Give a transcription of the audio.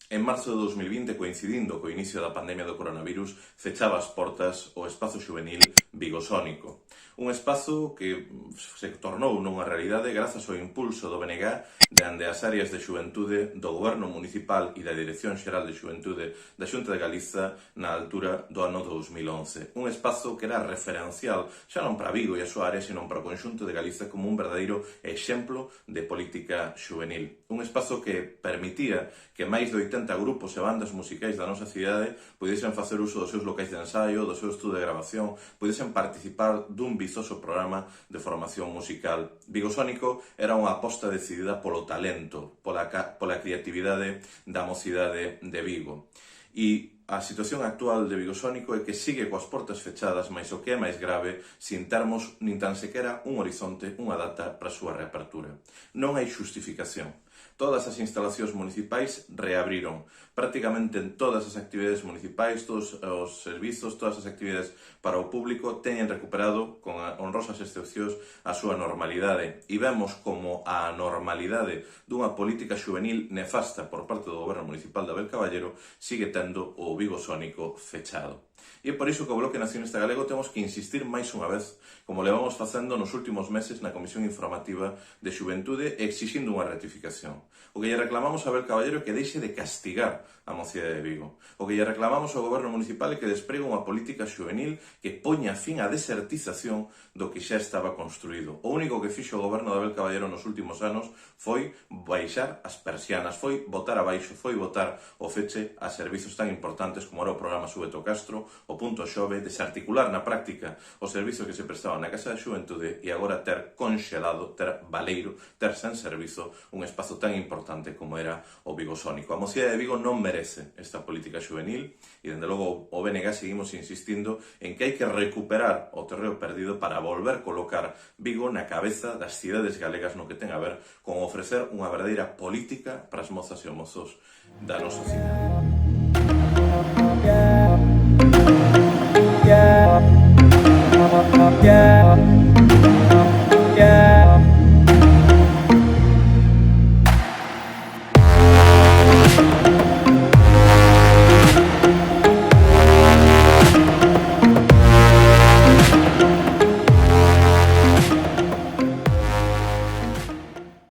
En marzo de 2020, coincidindo co inicio da pandemia do coronavirus, fechaba as portas o espazo xuvenil Vigosónico. Un espazo que se tornou nunha realidade grazas ao impulso do BNG dende as áreas de xuventude do Goberno Municipal e da Dirección Xeral de Xuventude da Xunta de Galiza na altura do ano 2011. Un espazo que era referencial xa non para Vigo e a súa área, senón para o conxunto de Galiza como un verdadeiro exemplo de política xuvenil. Un espazo que permitía que máis de 80 grupos e bandas musicais da nosa cidade pudiesen facer uso dos seus locais de ensaio, do seu estudo de grabación, pudiesen participar dun vizoso programa de formación musical. Vigosónico era unha aposta decidida polo talento, pola creatividade da mocidade de Vigo. E a situación actual de Vigosónico é que sigue coas portas fechadas, mais o que é máis grave, sin termos nin tan sequera un horizonte, unha data para a súa reapertura. Non hai xustificación. Todas as instalacións municipais reabriron. Prácticamente en todas as actividades municipais, todos os servizos, todas as actividades para o público teñen recuperado, con honrosas excepcións, a súa normalidade. E vemos como a normalidade dunha política xuvenil nefasta por parte do Goberno Municipal de Abel Caballero sigue tendo o Vigosónico fechado. E é por iso que o Bloque Nacionalista Galego temos que insistir máis unha vez, como levamos facendo nos últimos meses na Comisión Informativa de Xuventude, exixindo unha rectificación. O que lle reclamamos a Abel Caballero é que deixe de castigar a mocidade de Vigo. O que lle reclamamos ao Goberno Municipal é que despregue unha política xuvenil que poña fin á desertización do que xa estaba construído. O único que fixo o Goberno de Abel Caballero nos últimos anos foi baixar as persianas, foi botar abaixo, foi botar o feche a servizos tan importantes como era o programa Súbeto Castro, o Punto Xove, desarticular na práctica os servizos que se prestaban na Casa da Xuventude e agora ter conxelado, ter baleiro, ter sen servizo un espazo tan importante como era o Vigosónico. A mocidade de Vigo non merece esta política xuvenil e, dende logo, o BNG seguimos insistindo en que hai que recuperar o terreo perdido para volver colocar Vigo na cabeza das cidades galegas no que ten a ver con ofrecer unha verdadeira política para as mozas e os mozos da nosa cidade.